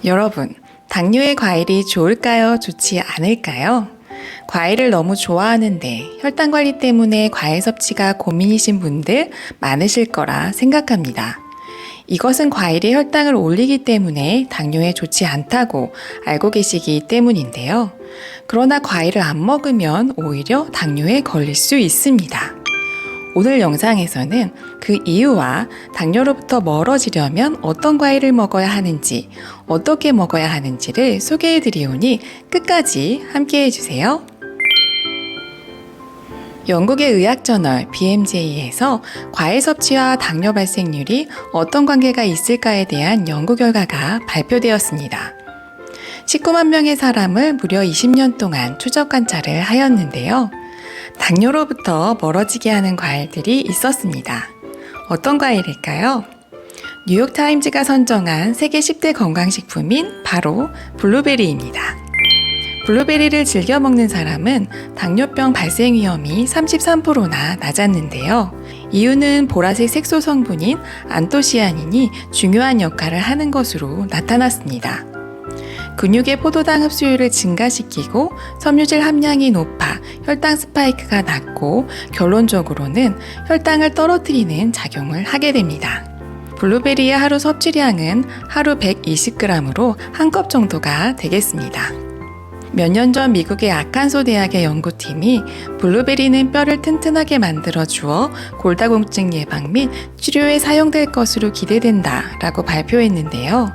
여러분, 당뇨의 과일이 좋을까요? 좋지 않을까요? 과일을 너무 좋아하는데 혈당 관리 때문에 과일 섭취가 고민이신 분들 많으실 거라 생각합니다. 이것은 과일이 혈당을 올리기 때문에 당뇨에 좋지 않다고 알고 계시기 때문인데요. 그러나 과일을 안 먹으면 오히려 당뇨에 걸릴 수 있습니다. 오늘 영상에서는 그 이유와 당뇨로부터 멀어지려면 어떤 과일을 먹어야 하는지, 어떻게 먹어야 하는지를 소개해 드리오니 끝까지 함께 해주세요. 영국의 의학저널 BMJ에서 과일 섭취와 당뇨 발생률이 어떤 관계가 있을까에 대한 연구 결과가 발표되었습니다. 19만 명의 사람을 무려 20년 동안 추적 관찰을 하였는데요. 당뇨로부터 멀어지게 하는 과일들이 있었습니다. 어떤 과일일까요? 뉴욕타임즈가 선정한 세계 10대 건강식품인 바로 블루베리입니다. 블루베리를 즐겨 먹는 사람은 당뇨병 발생 위험이 33%나 낮았는데요. 이유는 보라색 색소 성분인 안토시아닌이 중요한 역할을 하는 것으로 나타났습니다. 근육의 포도당 흡수율을 증가시키고 섬유질 함량이 높아 혈당 스파이크가 낮고 결론적으로는 혈당을 떨어뜨리는 작용을 하게 됩니다. 블루베리의 하루 섭취량은 하루 120g으로 한 컵 정도가 되겠습니다. 몇 년 전 미국의 아칸소 대학의 연구팀이 블루베리는 뼈를 튼튼하게 만들어 주어 골다공증 예방 및 치료에 사용될 것으로 기대된다 라고 발표했는데요.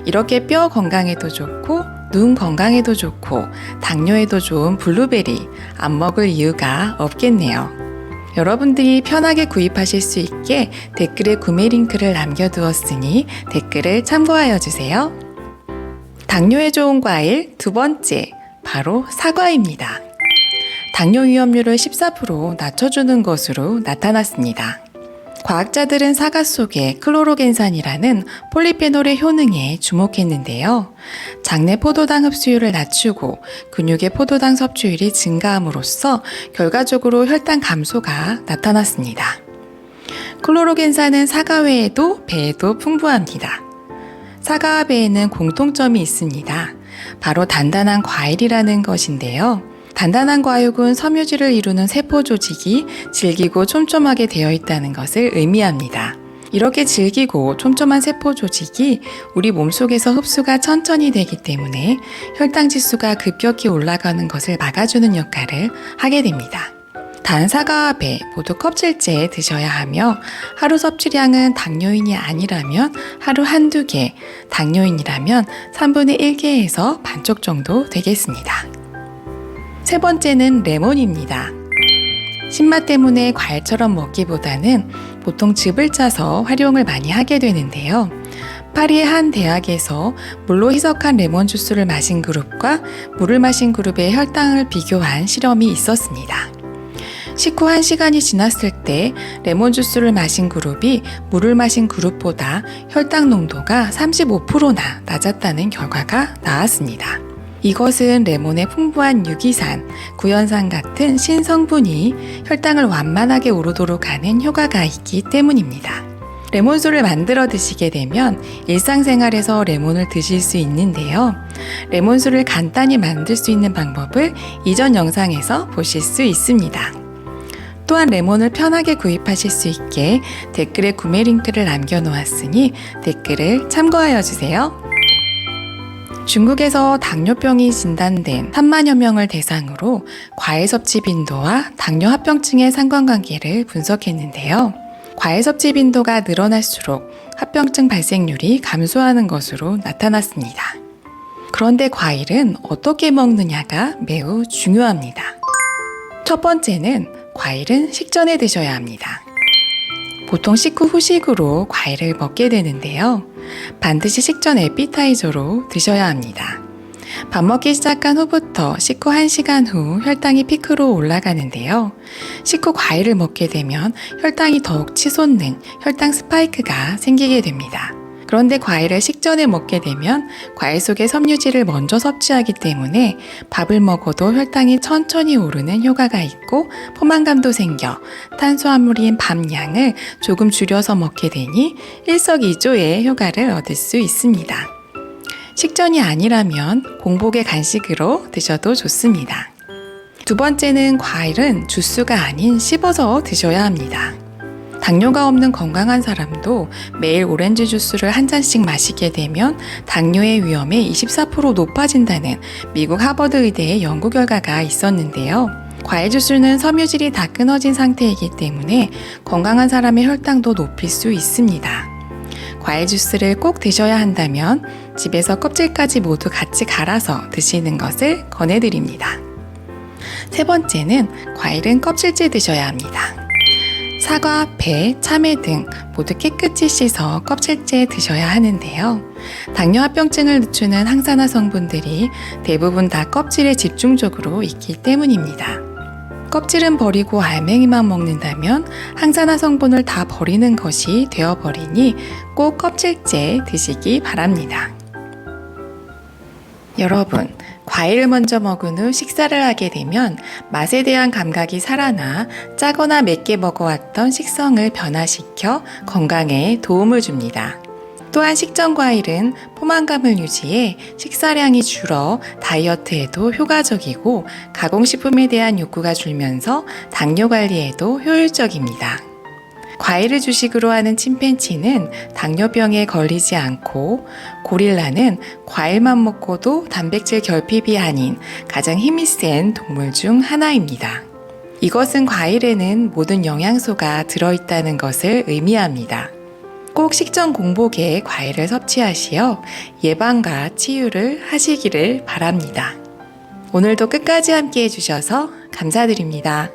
이렇게 뼈 건강에도 좋고 눈 건강에도 좋고 당뇨에도 좋은 블루베리 안 먹을 이유가 없겠네요. 여러분들이 편하게 구입하실 수 있게 댓글에 구매 링크를 남겨두었으니 댓글을 참고하여 주세요. 당뇨에 좋은 과일 두 번째, 바로 사과입니다. 당뇨 위험률을 14% 낮춰주는 것으로 나타났습니다. 과학자들은 사과 속에 클로로겐산이라는 폴리페놀의 효능에 주목했는데요. 장내 포도당 흡수율을 낮추고 근육의 포도당 섭취율이 증가함으로써 결과적으로 혈당 감소가 나타났습니다. 클로로겐산은 사과 외에도 배에도 풍부합니다. 사과와 배에는 공통점이 있습니다. 바로 단단한 과일이라는 것인데요. 단단한 과육은 섬유질을 이루는 세포 조직이 질기고 촘촘하게 되어 있다는 것을 의미합니다. 이렇게 질기고 촘촘한 세포 조직이 우리 몸속에서 흡수가 천천히 되기 때문에 혈당 지수가 급격히 올라가는 것을 막아주는 역할을 하게 됩니다. 단 사과와 배 모두 껍질째 드셔야 하며 하루 섭취량은 당뇨인이 아니라면 하루 한두 개, 당뇨인이라면 3분의 1개에서 반쪽 정도 되겠습니다. 세 번째는 레몬입니다. 신맛 때문에 과일처럼 먹기보다는 보통 즙을 짜서 활용을 많이 하게 되는데요. 파리의 한 대학에서 물로 희석한 레몬 주스를 마신 그룹과 물을 마신 그룹의 혈당을 비교한 실험이 있었습니다. 식후 1시간이 지났을 때 레몬 주스를 마신 그룹이 물을 마신 그룹보다 혈당 농도가 35%나 낮았다는 결과가 나왔습니다. 이것은 레몬의 풍부한 유기산, 구연산 같은 신성분이 혈당을 완만하게 오르도록 하는 효과가 있기 때문입니다. 레몬수를 만들어 드시게 되면 일상생활에서 레몬을 드실 수 있는데요. 레몬수를 간단히 만들 수 있는 방법을 이전 영상에서 보실 수 있습니다. 또한 레몬을 편하게 구입하실 수 있게 댓글에 구매 링크를 남겨놓았으니 댓글을 참고하여 주세요. 중국에서 당뇨병이 진단된 3만여 명을 대상으로 과일 섭취 빈도와 당뇨 합병증의 상관관계를 분석했는데요. 과일 섭취 빈도가 늘어날수록 합병증 발생률이 감소하는 것으로 나타났습니다. 그런데 과일은 어떻게 먹느냐가 매우 중요합니다. 첫 번째는 과일은 식전에 드셔야 합니다. 보통 식후 후식으로 과일을 먹게 되는데요. 반드시 식전 에피타이저로 드셔야 합니다. 밥 먹기 시작한 후부터 식후 1시간 후 혈당이 피크로 올라가는데요. 식후 과일을 먹게 되면 혈당이 더욱 치솟는 혈당 스파이크가 생기게 됩니다. 그런데 과일을 식전에 먹게 되면 과일 속의 섬유질을 먼저 섭취하기 때문에 밥을 먹어도 혈당이 천천히 오르는 효과가 있고 포만감도 생겨 탄수화물인 밥 양을 조금 줄여서 먹게 되니 일석이조의 효과를 얻을 수 있습니다. 식전이 아니라면 공복의 간식으로 드셔도 좋습니다. 두 번째는 과일은 주스가 아닌 씹어서 드셔야 합니다. 당뇨가 없는 건강한 사람도 매일 오렌지 주스를 한 잔씩 마시게 되면 당뇨의 위험이 24% 높아진다는 미국 하버드 의대의 연구 결과가 있었는데요. 과일 주스는 섬유질이 다 끊어진 상태이기 때문에 건강한 사람의 혈당도 높일 수 있습니다. 과일 주스를 꼭 드셔야 한다면 집에서 껍질까지 모두 같이 갈아서 드시는 것을 권해드립니다. 세 번째는 과일은 껍질째 드셔야 합니다. 사과, 배, 참외 등 모두 깨끗이 씻어 껍질째 드셔야 하는데요. 당뇨합병증을 늦추는 항산화 성분들이 대부분 다 껍질에 집중적으로 있기 때문입니다. 껍질은 버리고 알맹이만 먹는다면 항산화 성분을 다 버리는 것이 되어버리니 꼭 껍질째 드시기 바랍니다. 여러분, 과일을 먼저 먹은 후 식사를 하게 되면 맛에 대한 감각이 살아나 짜거나 맵게 먹어왔던 식성을 변화시켜 건강에 도움을 줍니다. 또한 식전 과일은 포만감을 유지해 식사량이 줄어 다이어트에도 효과적이고 가공식품에 대한 욕구가 줄면서 당뇨 관리에도 효율적입니다. 과일을 주식으로 하는 침팬지는 당뇨병에 걸리지 않고 고릴라는 과일만 먹고도 단백질 결핍이 아닌 가장 힘이 센 동물 중 하나입니다. 이것은 과일에는 모든 영양소가 들어있다는 것을 의미합니다. 꼭 식전 공복에 과일을 섭취하시어 예방과 치유를 하시기를 바랍니다. 오늘도 끝까지 함께 해주셔서 감사드립니다.